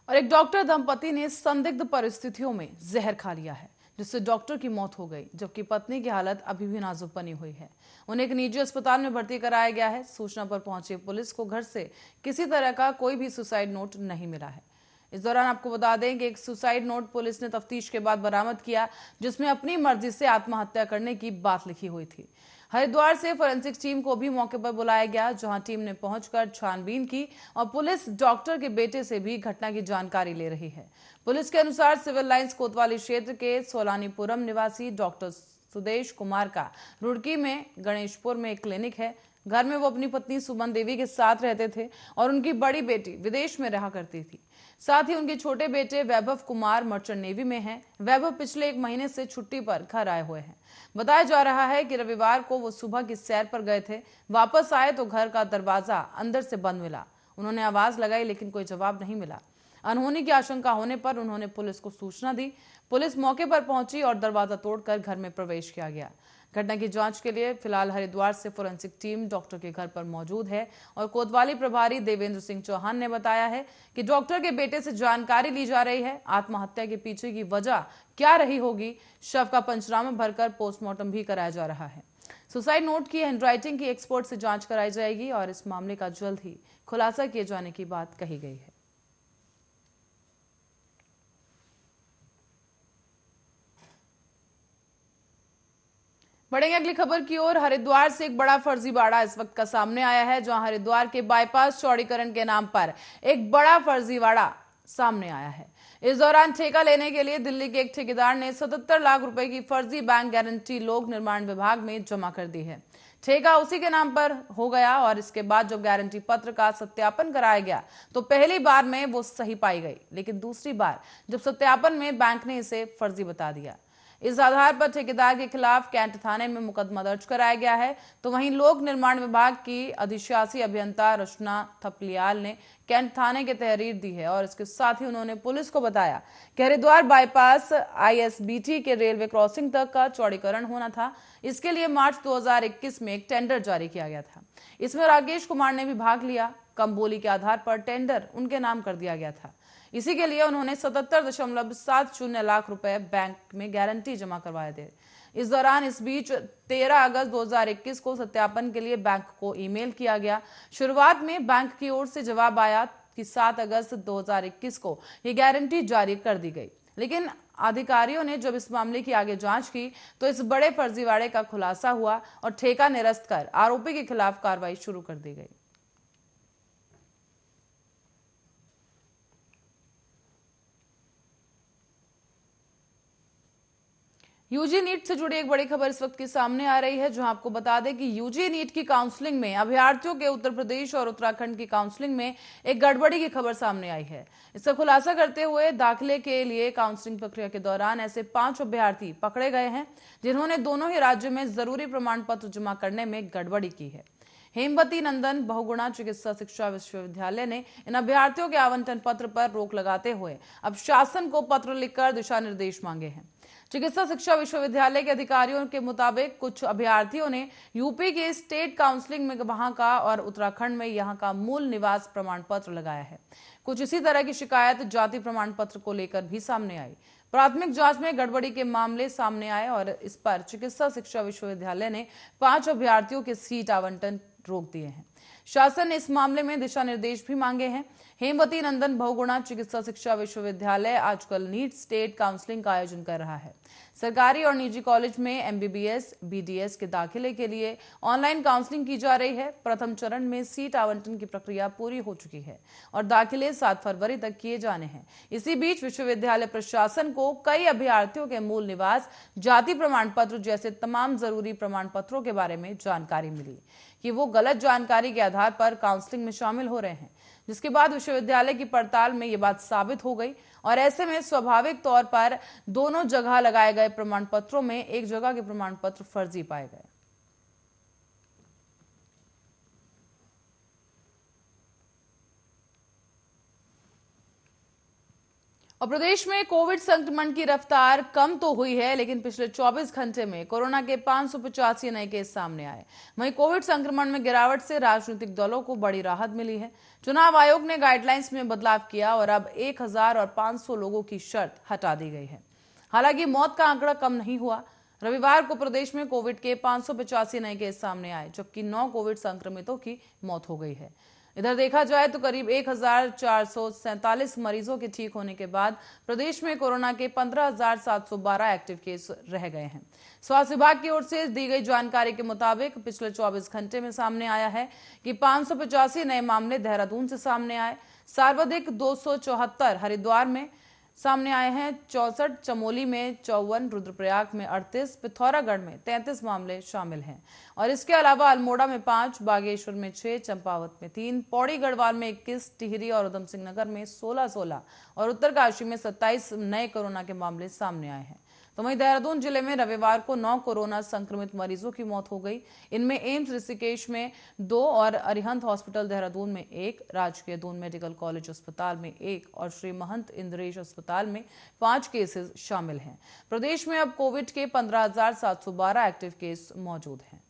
और एक डॉक्टर दंपति ने संदिग्ध परिस्थितियों में जहर खा लिया है, जिससे डॉक्टर की मौत हो गई, जबकि पत्नी की हालत अभी भी नाजुक बनी हुई है। उन्हें एक निजी अस्पताल में भर्ती कराया गया है। सूचना पर पहुंची पुलिस को घर से किसी तरह का कोई भी सुसाइड नोट नहीं मिला है। इस दौरान आपको बता दें कि एक सुसाइड नोट पुलिस ने तफ्तीश के बाद बरामद किया, जिसमें अपनी मर्जी से आत्महत्या करने की बात लिखी हुई थी। हरिद्वार से फोरेंसिक टीम को भी मौके पर बुलाया गया, जहां टीम ने पहुंचकर छानबीन की और पुलिस डॉक्टर के बेटे से भी घटना की जानकारी ले रही है। पुलिस के अनुसार सिविल लाइंस कोतवाली क्षेत्र के सोलानीपुरम निवासी डॉक्टर सुदेश कुमार का रुड़की में गणेशपुर में एक क्लिनिक है। घर में वो अपनी पत्नी सुमन देवी के साथ रहते थे और उनकी बड़ी बेटी विदेश में रहा करती थी। साथ ही उनके छोटे बेटे वैभव कुमार मर्चेंट नेवी में हैं। वैभव पिछले 1 महीने से छुट्टी पर घर आए हुए हैं। बताया जा रहा है कि रविवार को वो सुबह की सैर पर गए थे। वापस आए तो घर का दरवाजा अंदर से बंद मिला। उन्होंने आवाज लगाई, लेकिन कोई जवाब नहीं मिला। अनहोनी की आशंका होने पर उन्होंने पुलिस को सूचना दी। पुलिस मौके पर पहुंची और दरवाजा तोड़कर घर में प्रवेश किया गया। घटना की जांच के लिए फिलहाल हरिद्वार से फोरेंसिक टीम डॉक्टर के घर पर मौजूद है और कोतवाली प्रभारी देवेंद्र सिंह चौहान ने बताया है कि डॉक्टर के बेटे से जानकारी ली जा रही है। आत्महत्या के पीछे की वजह क्या रही होगी, शव का पंचनामा भरकर पोस्टमार्टम भी कराया जा रहा है। सुसाइड नोट की हैंडराइटिंग की एक्सपर्ट से जांच कराई जाएगी और इस मामले का जल्द ही खुलासा किए जाने की बात कही गई है। बढ़ेंगे अगली खबर की ओर। हरिद्वार से एक बड़ा फर्जीवाड़ा इस वक्त का सामने आया है, जहां हरिद्वार के बाईपास चौड़ीकरण के नाम पर एक बड़ा फर्जीवाड़ा सामने आया है। इस दौरान ठेका लेने के लिए दिल्ली के एक ठेकेदार ने 77 लाख रुपए की फर्जी बैंक गारंटी लोक निर्माण विभाग में जमा कर दी है। ठेका उसी के नाम पर हो गया और इसके बाद जब गारंटी पत्र का सत्यापन कराया गया तो पहली बार में वो सही पाई गई, लेकिन दूसरी बार जब सत्यापन में बैंक ने इसे फर्जी बता दिया। इस आधार पर ठेकेदार के खिलाफ कैंट थाने में मुकदमा दर्ज कराया गया है। तो वहीं लोक निर्माण विभाग की अधिशासी अभियंता रचना थपलियाल ने कैंट थाने की तहरीर दी है और इसके साथ ही उन्होंने पुलिस को बताया कि हरिद्वार बाईपास आईएसबीटी के रेलवे क्रॉसिंग तक का चौड़ीकरण होना था। इसके लिए मार्च 2021 में एक टेंडर जारी किया गया था। इसमें राकेश कुमार ने भी भाग लिया। कम बोली के आधार पर टेंडर उनके नाम कर दिया गया था। इसी के लिए उन्होंने 77.70 लाख रुपए बैंक में गारंटी जमा करवाए थे। इस दौरान इस बीच 13 अगस्त 2021 को सत्यापन के लिए बैंक को ईमेल किया गया। शुरुआत में बैंक की ओर से जवाब आया कि 7 अगस्त 2021 को ये गारंटी जारी कर दी गई, लेकिन अधिकारियों ने जब इस मामले की आगे जांच की तो इस बड़े फर्जीवाड़े का खुलासा हुआ और ठेका निरस्त कर आरोपी के खिलाफ कार्रवाई शुरू कर दी गई। यूजी नीट से जुड़ी एक बड़ी खबर इस वक्त की सामने आ रही है, जहां आपको बता दें कि यूजी नीट की काउंसलिंग में अभ्यर्थियों के उत्तर प्रदेश और उत्तराखंड की काउंसलिंग में एक गड़बड़ी की खबर सामने आई है। इसका खुलासा करते हुए दाखिले के लिए काउंसलिंग प्रक्रिया के दौरान ऐसे 5 अभ्यर्थी पकड़े गए हैं, जिन्होंने दोनों ही राज्यों में जरूरी प्रमाण पत्र जमा करने में गड़बड़ी की है। हेमवती नंदन बहुगुणा चिकित्सा शिक्षा विश्वविद्यालय ने इन अभ्यर्थियों के आवंटन पत्र पर रोक लगाते हुए अब शासन को पत्र लिखकर दिशा निर्देश मांगे हैं। चिकित्सा शिक्षा विश्वविद्यालय के अधिकारियों के मुताबिक कुछ अभ्यर्थियों ने यूपी के स्टेट काउंसलिंग में वहां का और उत्तराखंड में यहां का मूल निवास प्रमाण पत्र लगाया है। कुछ इसी तरह की शिकायत जाति प्रमाण पत्र को लेकर भी सामने आई। प्राथमिक जांच में गड़बड़ी के मामले सामने आए और इस पर चिकित्सा शिक्षा विश्वविद्यालय ने 5 अभ्यर्थियों के सीट आवंटन रोक दिए हैं। शासन ने इस मामले में दिशा निर्देश भी मांगे हैं। हेमवती नंदन बहुगुणा चिकित्सा शिक्षा विश्वविद्यालय आजकल नीट स्टेट काउंसलिंग का आयोजन कर रहा है। सरकारी और निजी कॉलेज में एमबीबीएस बीडीएस के दाखिले के लिए ऑनलाइन काउंसलिंग की जा रही है। प्रथम चरण में सीट आवंटन की प्रक्रिया पूरी हो चुकी है और दाखिले 7 फरवरी तक किए जाने हैं। इसी बीच विश्वविद्यालय प्रशासन को कई अभ्यर्थियों के मूल निवास, जाति प्रमाण पत्र जैसे तमाम जरूरी प्रमाण पत्रों के बारे में जानकारी मिली कि वो गलत जानकारी के आधार पर काउंसलिंग में शामिल हो रहे हैं, जिसके बाद विश्वविद्यालय की पड़ताल में ये बात साबित हो गई और ऐसे में स्वाभाविक तौर पर दोनों जगह लगाए गए प्रमाण पत्रों में एक जगह के प्रमाण पत्र फर्जी पाए गए। और प्रदेश में कोविड संक्रमण की रफ्तार कम तो हुई है, लेकिन पिछले 24 घंटे में कोरोना के 585 नए केस सामने आए। वहीं कोविड संक्रमण में गिरावट से राजनीतिक दलों को बड़ी राहत मिली है। चुनाव आयोग ने गाइडलाइंस में बदलाव किया और अब 1000 लोगों की शर्त हटा दी गई है। हालांकि मौत का आंकड़ा कम नहीं हुआ। रविवार को प्रदेश में कोविड के 585 नए केस सामने आए, जबकि 9 कोविड संक्रमितों की मौत हो गई है। इधर देखा जाए तो करीब 1447 मरीजों के ठीक होने के बाद प्रदेश में कोरोना के 15,712 एक्टिव केस रह गए हैं। स्वास्थ्य विभाग की ओर से दी गई जानकारी के मुताबिक पिछले 24 घंटे में सामने आया है कि 585 नए मामले देहरादून से सामने आए। सर्वाधिक 274 हरिद्वार में सामने आए हैं, 64 चमोली में 54, रुद्रप्रयाग में 38, पिथौरागढ़ में 33 मामले शामिल हैं। और इसके अलावा अल्मोड़ा में 5, बागेश्वर में 6, चंपावत में 3, पौड़ी गढ़वाल में 21, टिहरी और उधम सिंह नगर में 16 और उत्तरकाशी में 27 नए कोरोना के मामले सामने आए हैं। तो वहीं देहरादून जिले में रविवार को 9 कोरोना संक्रमित मरीजों की मौत हो गई। इनमें एम्स ऋषिकेश में 2 और अरिहंत हॉस्पिटल देहरादून में 1, राजकीय दून मेडिकल कॉलेज अस्पताल में 1 और श्री महंत इंद्रेश अस्पताल में 5 केसेस शामिल हैं। प्रदेश में अब कोविड के 15,712 एक्टिव केस मौजूद हैं।